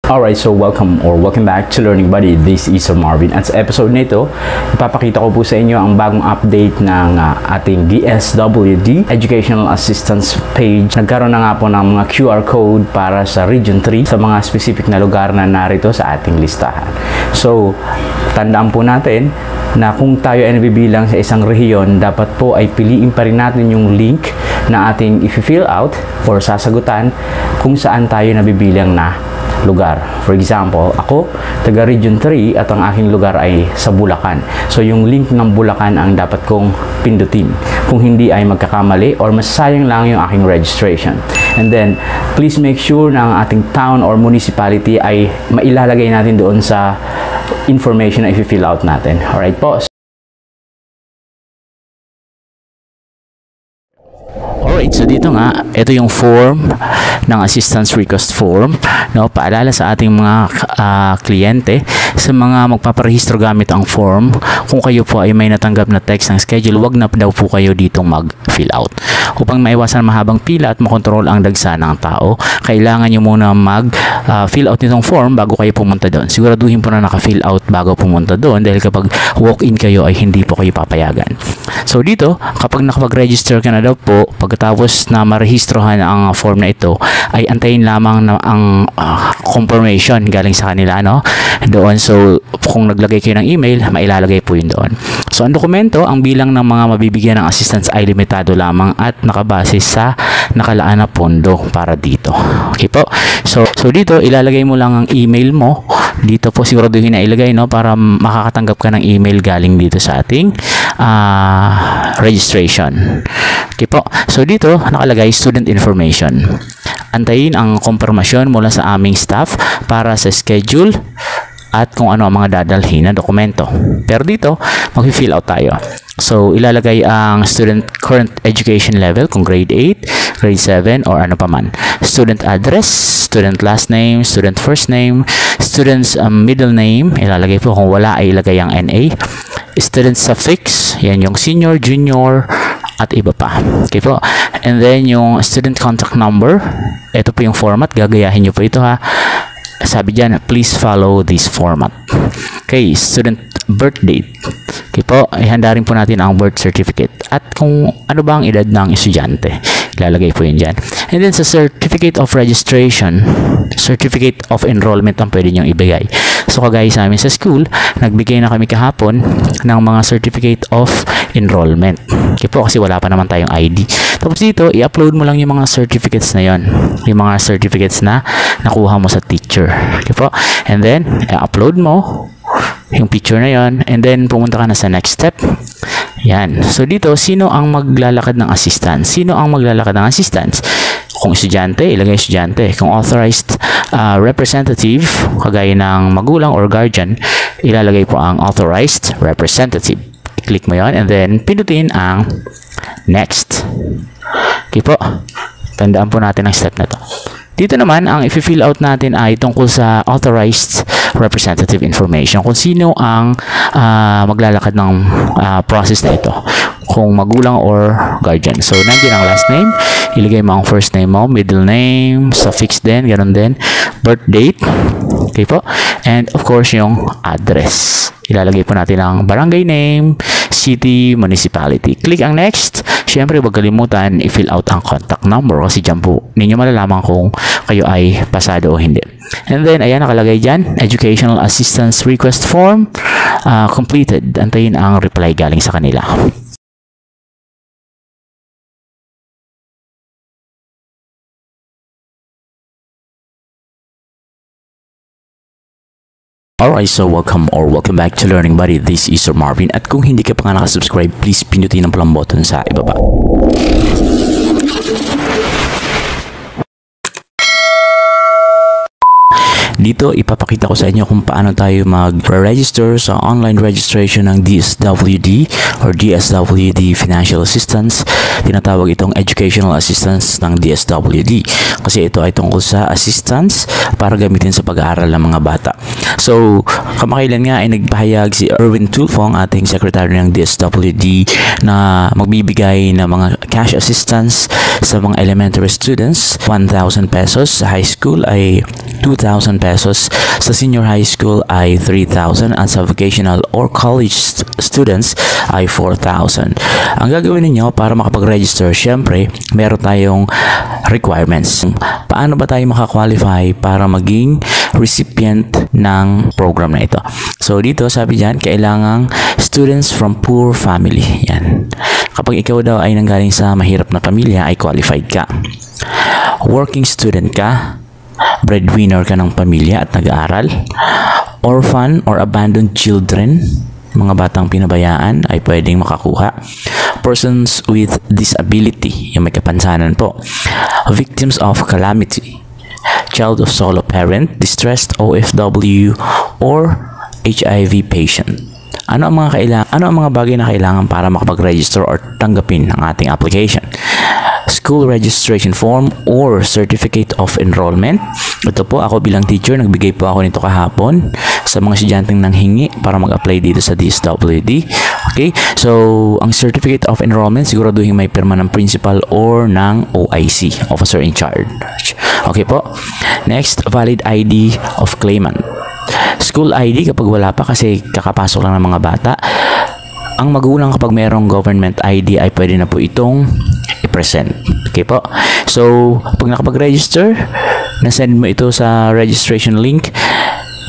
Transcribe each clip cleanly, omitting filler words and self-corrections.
Alright, so welcome back to Learning Buddy. This is Sir Marvin. At sa episode nito, ipapakita ko po sa inyo ang bagong update ng ating DSWD Educational Assistance page. Nagkaroon na nga po ng mga QR code para sa Region 3 sa mga specific na lugar na narito sa ating listahan. So, tandaan po natin na kung tayo ay nabibilang sa isang rehiyon, dapat po ay piliin pa rin natin yung link na ating i-fill out or sasagutan kung saan tayo nabibilang na lugar. For example, ako, taga Region 3 at ang aking lugar ay sa Bulacan. So, yung link ng Bulacan ang dapat kong pindutin. Kung hindi ay magkakamali or masayang lang yung aking registration. And then, please make sure na ang ating town or municipality ay mailalagay natin doon sa information na i-fill out natin. Alright po. Alright, so dito nga, ito yung form ng assistance request form. No, paalala sa ating mga kliyente, sa mga magpaparehistro gamit ang form, kung kayo po ay may natanggap na text ng schedule, wag na daw po kayo ditong mag-fill out. Upang maiwasan mahabang pila at makontrol ang dagsa ng tao, kailangan nyo muna mag-fill out nitong form bago kayo pumunta doon. Siguraduhin po na naka-fill out bago pumunta doon dahil kapag walk-in kayo ay hindi po kayo papayagan. So dito, kapag nakapag-register ka na daw po, pagkatapos na marehistrohan ang form na ito, ay antayin lamang na ang confirmation galing sa kanila, no? Doon. So, kung naglagay kayo ng email, mailalagay po yun doon. So, ang dokumento, ang bilang ng mga mabibigyan ng assistance ay limitado lamang at nakabase sa nakalaan na pondo para dito. Okay po? So dito, ilalagay mo lang ang email mo. Dito po, siguraduhin na ilagay, no? Para makakatanggap ka ng email galing dito sa ating registration. Okay po. So, dito, nakalagay student information. Antayin ang konfirmasyon mula sa aming staff para sa schedule at kung ano ang mga dadalhin na dokumento. Pero dito, mag-fill out tayo. So, ilalagay ang student current education level, kung grade 8, grade 7, or ano pa man. Student address, student last name, student first name, student's middle name, ilalagay po. Kung wala, ay ilagay ang NA. Student suffix, yan yung senior, junior, at iba pa. Okay po. And then, yung student contact number, ito po yung format. Gagayahin nyo po ito, ha. Sabi dyan, please follow this format. Okay, student birth date. Okay po, ihanda rin po natin ang birth certificate. At kung ano ba ang edad ng estudyante. Ilalagay po yun dyan. And then sa certificate of registration, certificate of enrollment ang pwede nyo ibigay. So kagaya sa amin sa school, nagbigay na kami kahapon ng mga certificate of enrollment. Okay po, kasi wala pa naman tayong ID. Tapos dito, i-upload mo lang yung mga certificates na yon, yung mga certificates na nakuha mo sa teacher. Okay po, and then i-upload mo yung picture na yon, and then pumunta ka na sa next step. Yan. So dito, sino ang maglalakad ng assistance? Sino ang maglalakad ng assistance? Kung estudyante, ilagay estudyante. Kung authorized representative, kagaya ng magulang or guardian, ilalagay po ang authorized representative. I-click mo yon, and then pindutin ang next. Okay po. Tandaan po natin ang step na to. Dito naman, ang i-fill out natin ay tungkol sa authorized representative information. Kung sino ang maglalakad ng process na ito. Kung magulang or guardian. So, nandiyan ang last name. Ilagay mo ang first name mo, middle name, suffix din, ganun din. Birth date. Okay po. And of course, yung address. Ilalagay po natin ang barangay name, city, municipality. Click ang next. Siyempre, huwag kalimutan i-fill out ang contact number kasi dyan po ninyo malalaman kung kayo ay pasado o hindi. And then, ayan, nakalagay dyan, Educational Assistance Request Form completed. Antayin ang reply galing sa kanila. Alright, so welcome back to Learning Buddy. This is Sir Marvin. At kung hindi ka pa nga nakasubscribe, please pindutin ang palang button sa ibaba. Dito, ipapakita ko sa inyo kung paano tayo mag-register sa online registration ng DSWD or DSWD Financial Assistance. Tinatawag itong Educational Assistance ng DSWD kasi ito ay tungkol sa assistance para gamitin sa pag-aaral ng mga bata. So, kamakailan nga ay nagpahayag si Erwin Tulfo, ang ating secretary ng DSWD, na magbibigay ng mga cash assistance sa mga elementary students, 1,000 pesos. Sa high school ay 2,000 pesos. Sa senior high school ay 3,000 at sa vocational or college students ay 4,000. Ang gagawin ninyo para makapag-register, syempre, meron tayong requirements. Paano ba tayo makakwalify para maging recipient ng program na ito? So dito sabi dyan, kailangang students from poor family. Yan. Kapag ikaw daw ay nanggaling sa mahirap na pamilya, ay qualified ka. Working student ka, breadwinner ka ng pamilya at nag-aaral, orphan or abandoned children, mga batang pinabayaan ay pwedeng makakuha, persons with disability, yung may kapansanan po, victims of calamity, child of solo parent, distressed OFW, or HIV patient. Ano ang mga bagay na kailangan para makapag-register or tanggapin ang ating application? School registration form or certificate of enrollment. Ito po, ako bilang teacher, nagbigay po ako nito kahapon sa mga estudyanteng nanghingi para mag-apply dito sa DSWD. Okay? So, ang certificate of enrollment, siguraduhin may pirma ng principal or ng OIC, officer in charge. Okay po? Next, valid ID of claimant. School ID kapag wala pa kasi kakapasok lang ng mga bata. Ang magulang kapag mayroong government ID ay pwede na po itong i-present. Okay po? So, pag nakapag-register, na-send mo ito sa registration link,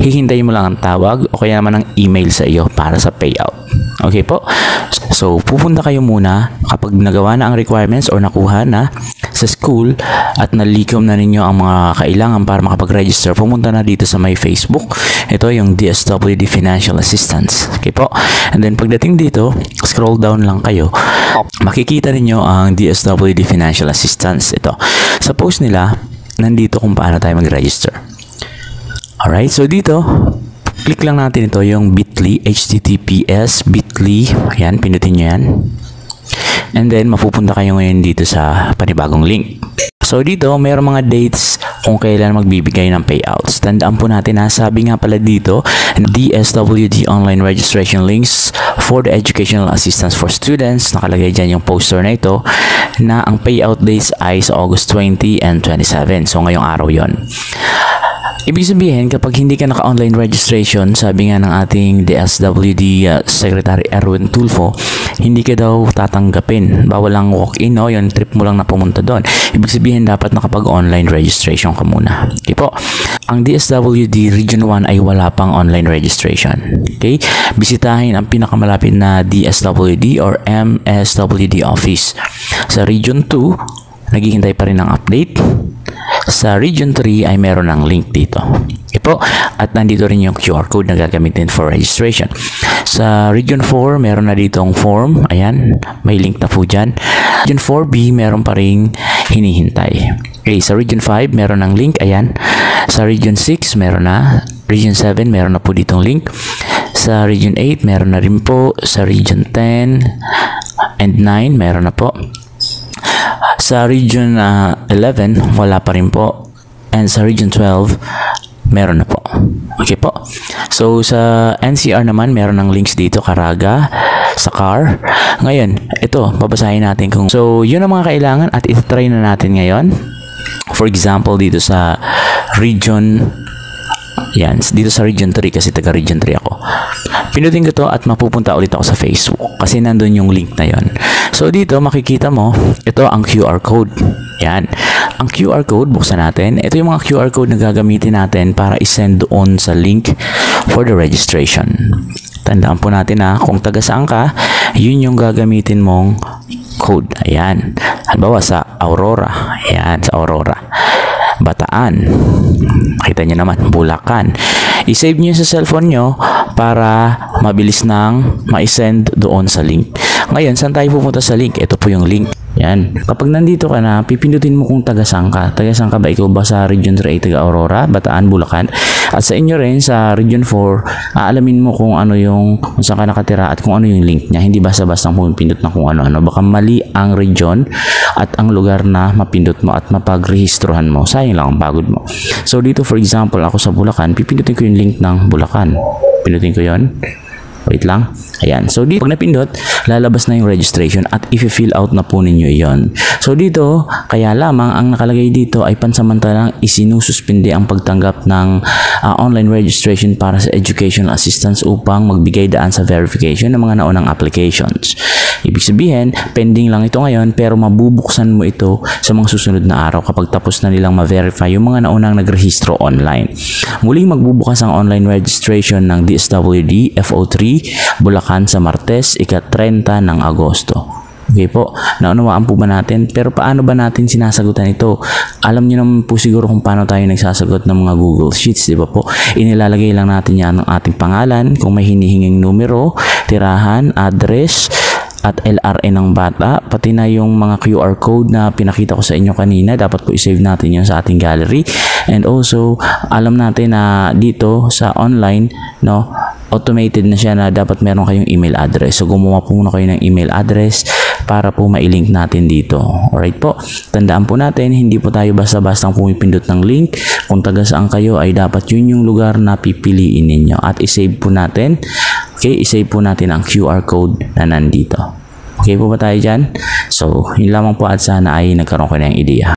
hihintayin mo lang ang tawag o kaya naman ang email sa iyo para sa payout. Okay po? So, pupunta kayo muna kapag nagawa na ang requirements or nakuha na sa school at nalikom na ninyo ang mga kailangan para makapag-register, pumunta na dito sa my Facebook. Ito yung DSWD Financial Assistance. Okay po? And then pagdating dito, scroll down lang kayo. Makikita ninyo ang DSWD Financial Assistance. Ito. Sa post nila, nandito kung paano tayo mag-register. Alright, so dito, click lang natin ito yung bit.ly, https bit.ly. Ayan, pinutin nyo yan. And then, mapupunta kayo ngayon dito sa panibagong link. So, dito, mayroong mga dates kung kailan magbibigay ng payouts. Tandaan po natin na sabi nga pala dito, DSWD online registration links for the educational assistance for students. Nakalagay dyan yung poster na ito na ang payout dates ay sa August 20 and 27. So, ngayong araw yon. Ibig sabihin, kapag hindi ka naka-online registration, sabi nga ng ating DSWD Secretary Erwin Tulfo, hindi ka daw tatanggapin. Bawal lang walk-in, no? Yung trip mo lang na pumunta doon. Ibig sabihin, dapat nakapag-online registration ka muna. Okay po? Ang DSWD Region 1 ay wala pang online registration. Okay? Bisitahin ang pinakamalapit na DSWD or MSWD office. Sa Region 2, naghihintay pa rin ng update. Sa Region 3 ay meron ng link dito. Okay po? At nandito rin yung QR code na gagamitin for registration. Sa Region 4, meron na ditong form. Ayan, may link na po dyan. Region 4B, meron pa rin hinihintay. Okay, sa Region 5, meron ng link. Ayan. Sa Region 6, meron na. Region 7, meron na po ditong link. Sa Region 8, meron na rin po. Sa Region 10 and 9, meron na po. Sa Region 11, wala pa rin po. And sa Region 12, meron na po. Okay po. So, sa NCR naman, meron ng links dito, Caraga, sa CAR. Ngayon, ito, babasahin natin kung... So, yun ang mga kailangan at ito-try na natin ngayon. For example, dito sa Region... Yan, dito sa Region 3 kasi taga Region 3 ako. Pinutin ko to at mapupunta ulit ako sa Facebook kasi nandun yung link na yon. So dito makikita mo, ito ang QR code. Yan. Ang QR code, buksan natin. Ito yung mga QR code na gagamitin natin para isend doon sa link for the registration. Tandaan po natin na kung taga saan ka, yun yung gagamitin mong code. Ayan. Halimbawa sa Aurora. Ayan, sa Aurora. Bataan. Kita nyo naman, Bulacan. I-save nyo sa cellphone nyo para mabilis nang ma-send doon sa link. Ngayon, saan tayo pupunta sa link? Ito po yung link. Yan. Kapag nandito ka na, pipindutin mo kung taga-saan ka. Taga-saan ka ba? Ikaw ba sa Region 3, taga-Aurora, Bataan, Bulacan? At sa inyo rin, sa Region 4, aalamin mo kung ano yung, kung saan ka nakatira at kung ano yung link niya. Hindi basta-basta pumipindot na kung ano-ano. Baka mali ang region at ang lugar na mapindot mo at mapagrehistrohan mo. Sayang lang ang pagod mo. So, dito for example, ako sa Bulacan, pipindutin ko yung link ng Bulacan. Pindutin ko yon. O Wait lang. Ayan. So dito, pag napindot, lalabas na yung registration at i-fill out na po ninyo yon. So dito, kaya lamang ang nakalagay dito ay pansamantalang isinususpindi ang pagtanggap ng online registration para sa educational assistance upang magbigay daan sa verification ng mga naunang applications. Ibig sabihin, pending lang ito ngayon pero mabubuksan mo ito sa mga susunod na araw kapag tapos na nilang ma-verify yung mga naunang nagrehistro online. Muling magbubukas ang online registration ng DSWD FO3 Bulacan sa Martes, ika-30 ng Agosto. Okay po, naunawaan po ba natin? Pero paano ba natin sinasagutan ito? Alam niyo naman po siguro kung paano tayo nagsasagot ng mga Google Sheets, di ba po? Inilalagay lang natin yan ang ating pangalan, kung may hinihinging numero, tirahan, address, at LRA ng bata, pati na yung mga QR code na pinakita ko sa inyo kanina, dapat po i-save natin yun sa ating gallery. And also, alam natin na dito sa online, no, automated na siya na dapat meron kayong email address. So, gumawa po muna kayo ng email address para po ma-link natin dito. Alright po, tandaan po natin, hindi po tayo basta-bastang pumipindot ng link. Kung taga saan kayo ay dapat yun yung lugar na pipiliin ninyo. At i-save po natin. Okay, i-save po natin ang QR code na nandito. Okay po ba tayo dyan? So, yun lamang po at sana ay nagkaroon ko ng ideya.